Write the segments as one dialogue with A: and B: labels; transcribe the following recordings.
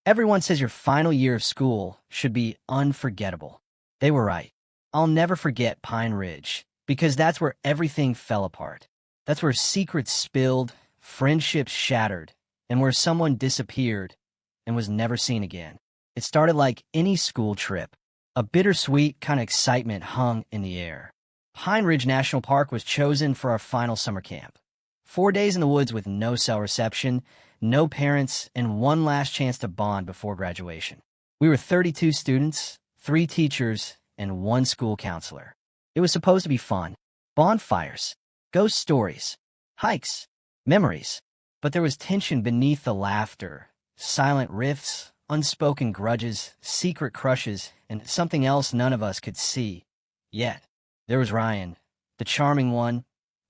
A: Everyone says your final year of school should be unforgettable. They were right. I'll never forget Pine Ridge, because that's where everything fell apart. That's where secrets spilled, friendships shattered, and where someone disappeared and was never seen again. It started like any school trip. A bittersweet kind of excitement hung in the air. Pine Ridge National Park was chosen for our final summer camp. 4 days in the woods with no cell reception, no parents, and one last chance to bond before graduation. We were 32 students, 3 teachers, and 1 school counselor. It was supposed to be fun. Bonfires, ghost stories, hikes, memories. But there was tension beneath the laughter, silent rifts, unspoken grudges, secret crushes, and something else none of us could see. Yet, there was Ryan, the charming one,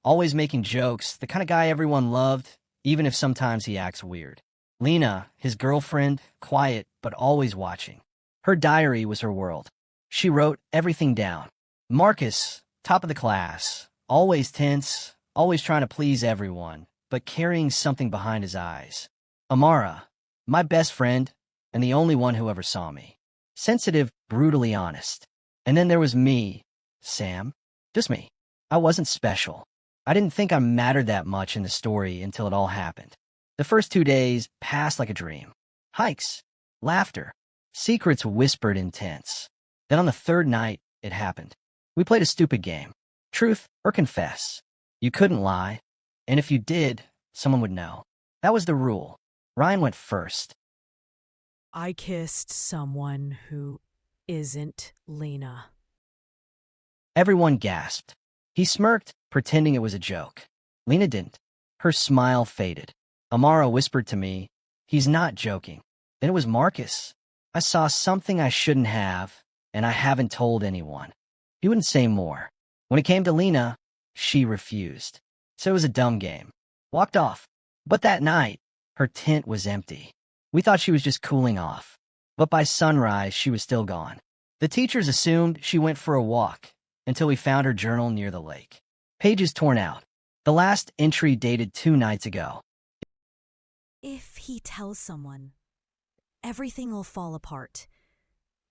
A: always making jokes, the kind of guy everyone loved, even if sometimes he acts weird. Lena, his girlfriend, quiet but always watching. Her diary was her world. She wrote everything down. Marcus, top of the class, always tense, always trying to please everyone, but carrying something behind his eyes. Amara, my best friend, and the only one who ever saw me. Sensitive, brutally honest. And then there was me, Sam. Just me. I wasn't special. I didn't think I mattered that much in the story until it all happened. The first 2 days passed like a dream. Hikes, laughter, secrets whispered intense. Then on the 3rd night, it happened. We played a stupid game. Truth or confess. You couldn't lie. And if you did, someone would know. That was the rule. Ryan went first.
B: I kissed someone who isn't Lena.
A: Everyone gasped. He smirked, pretending it was a joke. Lena didn't. Her smile faded. Amara whispered to me, "He's not joking." Then it was Marcus. I saw something I shouldn't have, and I haven't told anyone. He wouldn't say more. When it came to Lena, she refused. So it was a dumb game. Walked off. But that night, her tent was empty. We thought she was just cooling off. But by sunrise, she was still gone. The teachers assumed she went for a walk until we found her journal near the lake. Pages torn out. The last entry dated 2 nights ago.
C: If he tells someone, everything will fall apart.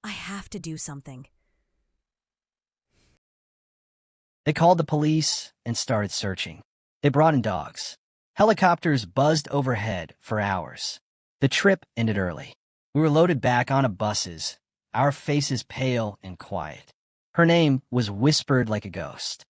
C: I have to do something.
A: They called the police and started searching. They brought in dogs. Helicopters buzzed overhead for hours. The trip ended early. We were loaded back onto buses, our faces pale and quiet. Her name was whispered like a ghost.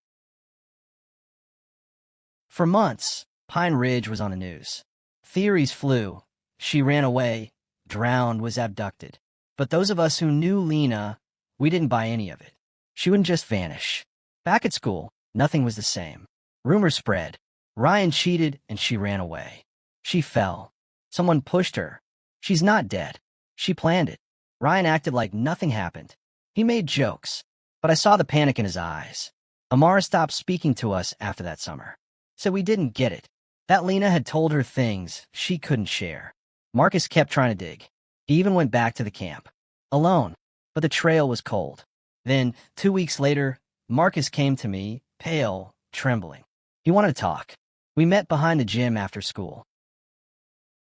A: For months, Pine Ridge was on the news. Theories flew. She ran away, drowned, was abducted. But those of us who knew Lena, we didn't buy any of it. She wouldn't just vanish. Back at school, nothing was the same. Rumors spread. Ryan cheated and she ran away. She fell. Someone pushed her. She's not dead. She planned it. Ryan acted like nothing happened. He made jokes, but I saw the panic in his eyes. Amara stopped speaking to us after that summer. So we didn't get it. That Lena had told her things she couldn't share. Marcus kept trying to dig. He even went back to the camp. Alone. But the trail was cold. Then, 2 weeks later, Marcus came to me, pale, trembling. He wanted to talk. We met behind the gym after school.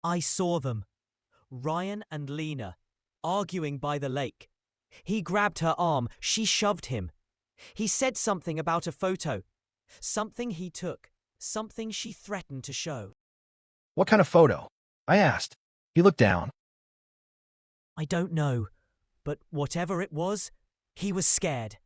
D: I saw them. Ryan and Lena, arguing by the lake. He grabbed her arm. She shoved him. He said something about a photo. Something he took. Something she threatened to show.
E: What kind of photo? I asked. He looked down.
D: I don't know, but whatever it was, he was scared.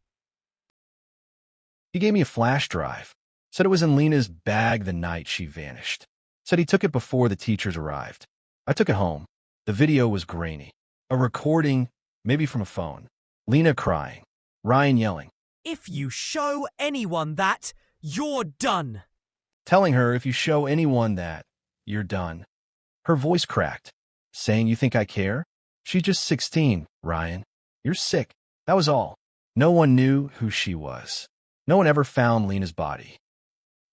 E: He gave me a flash drive. Said it was in Lena's bag the night she vanished. Said he took it before the teachers arrived. I took it home. The video was grainy. A recording, maybe from a phone. Lena crying. Ryan yelling.
D: If you show anyone that, you're done.
E: Telling her if you show anyone that, you're done. Her voice cracked. Saying you think I care? She's just 16, Ryan. You're sick. That was all. No one knew who she was. No one ever found Lena's body.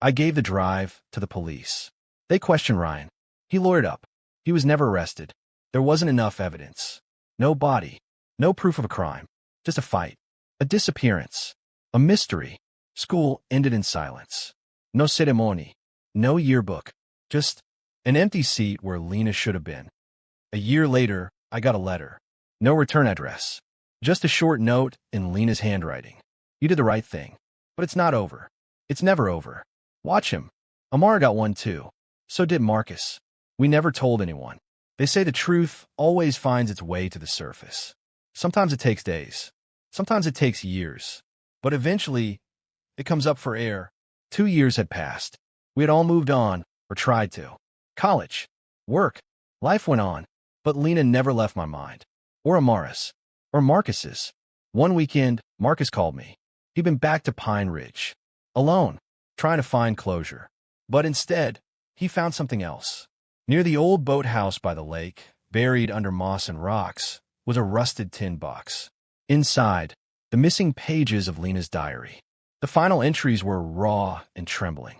E: I gave the drive to the police. They questioned Ryan. He lawyered up. He was never arrested. There wasn't enough evidence. No body. No proof of a crime. Just a fight. A disappearance. A mystery. School ended in silence. No ceremony. No yearbook. Just an empty seat where Lena should have been. A year later, I got a letter. No return address. Just a short note in Lena's handwriting. You did the right thing. But it's not over. It's never over. Watch him. Amara got one too. So did Marcus. We never told anyone. They say the truth always finds its way to the surface. Sometimes it takes days. Sometimes it takes years. But eventually, it comes up for air. 2 years had passed. We had all moved on, or tried to. College. Work. Life went on. But Lena never left my mind. Or Amara's. Or Marcus's. One weekend, Marcus called me. He'd been back to Pine Ridge. Alone. Trying to find closure. But instead, he found something else. Near the old boathouse by the lake, buried under moss and rocks, was a rusted tin box. Inside, the missing pages of Lena's diary. The final entries were raw and trembling.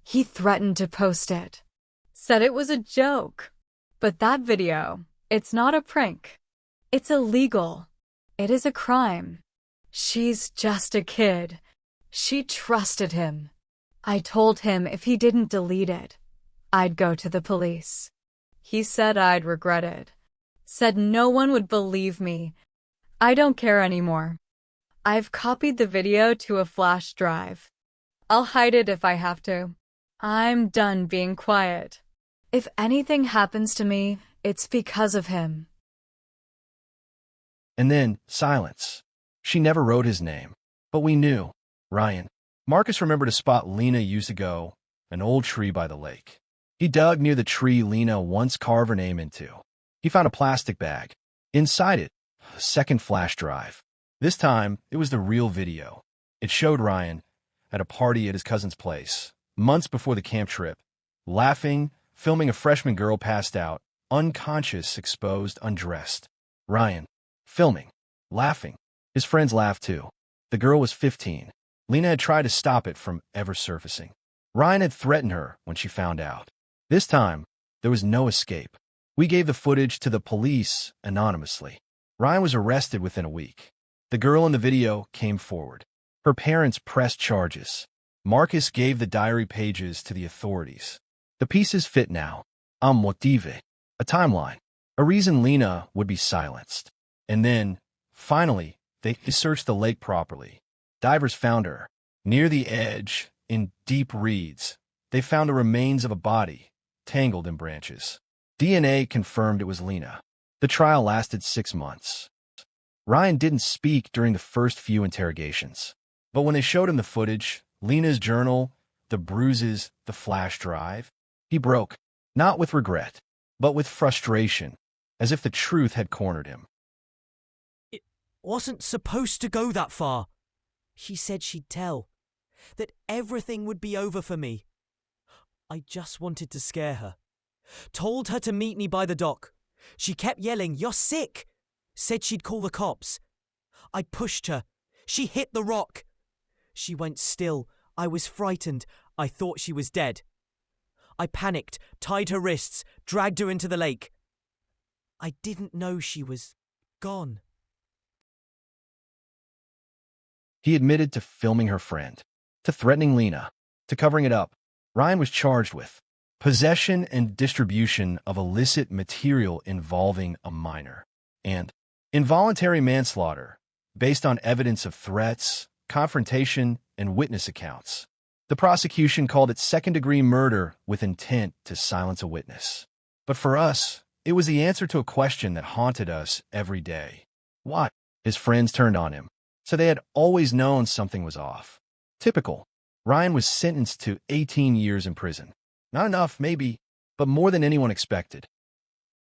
F: He threatened to post it. Said it was a joke. But that video, it's not a prank. It's illegal. It is a crime. She's just a kid. She trusted him. I told him if he didn't delete it, I'd go to the police. He said I'd regret it. Said no one would believe me. I don't care anymore. I've copied the video to a flash drive. I'll hide it if I have to. I'm done being quiet. If anything happens to me, it's because of him.
E: And then, silence. She never wrote his name. But we knew. Ryan. Marcus remembered a spot Lena used to go, an old tree by the lake. He dug near the tree Lena once carved her name into. He found a plastic bag. Inside it, a second flash drive. This time, it was the real video. It showed Ryan at a party at his cousin's place, months before the camp trip, laughing, filming a freshman girl passed out, unconscious, exposed, undressed. Ryan, filming, laughing. His friends laughed too. The girl was 15. Lena had tried to stop it from ever surfacing. Ryan had threatened her when she found out. This time, there was no escape. We gave the footage to the police anonymously. Ryan was arrested within a week. The girl in the video came forward. Her parents pressed charges. Marcus gave the diary pages to the authorities. The pieces fit now. Un motive. A timeline. A reason Lena would be silenced. And then, finally, they searched the lake properly. Divers found her. Near the edge, in deep reeds, they found the remains of a body, tangled in branches. DNA confirmed it was Lena. The trial lasted 6 months. Ryan didn't speak during the first few interrogations. But when they showed him the footage, Lena's journal, the bruises, the flash drive, he broke, not with regret, but with frustration, as if the truth had cornered him.
D: It wasn't supposed to go that far. She said she'd tell, that everything would be over for me. I just wanted to scare her. Told her to meet me by the dock. She kept yelling, "You're sick!" Said she'd call the cops. I pushed her. She hit the rock. She went still. I was frightened. I thought she was dead. I panicked, tied her wrists, dragged her into the lake. I didn't know she was gone.
E: He admitted to filming her friend, to threatening Lena, to covering it up. Ryan was charged with possession and distribution of illicit material involving a minor, and involuntary manslaughter, based on evidence of threats, confrontation, and witness accounts. The prosecution called it second-degree murder with intent to silence a witness. But for us, it was the answer to a question that haunted us every day. Why? His friends turned on him, so they had always known something was off. Typical. Ryan was sentenced to 18 years in prison. Not enough, maybe, but more than anyone expected.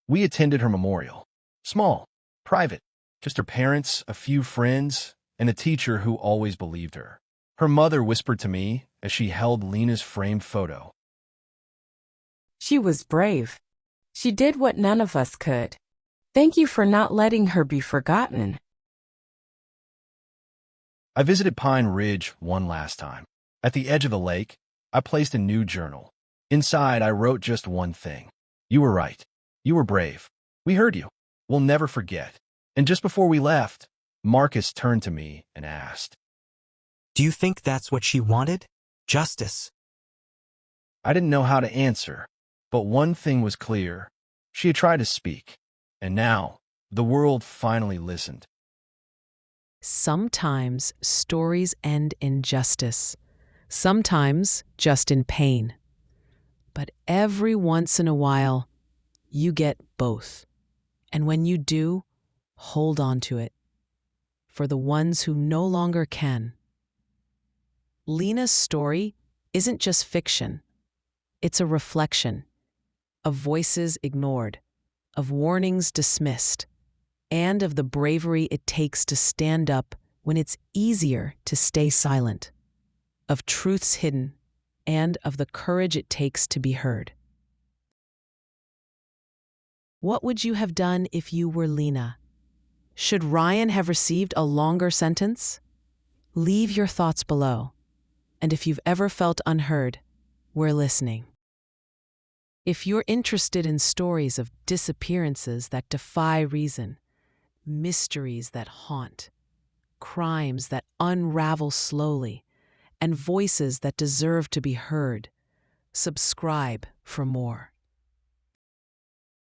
E: We attended her memorial. Small, private, just her parents, a few friends, and a teacher who always believed her. Her mother whispered to me as she held Lena's framed photo.
G: She was brave. She did what none of us could. Thank you for not letting her be forgotten.
E: I visited Pine Ridge one last time. At the edge of the lake, I placed a new journal. Inside, I wrote just one thing. You were right. You were brave. We heard you. We'll never forget. And just before we left, Marcus turned to me and asked,
H: "Do you think that's what she wanted? Justice?"
E: I didn't know how to answer, but one thing was clear. She had tried to speak, and now the world finally listened.
I: Sometimes stories end in justice, sometimes just in pain. But every once in a while, you get both. And when you do, hold on to it. For the ones who no longer can. Lena's story isn't just fiction. It's a reflection of voices ignored, of warnings dismissed, and of the bravery it takes to stand up when it's easier to stay silent, of truths hidden, and of the courage it takes to be heard. What would you have done if you were Lena? Should Ryan have received a longer sentence? Leave your thoughts below. And if you've ever felt unheard, we're listening. If you're interested in stories of disappearances that defy reason, mysteries that haunt, crimes that unravel slowly, and voices that deserve to be heard, subscribe for more.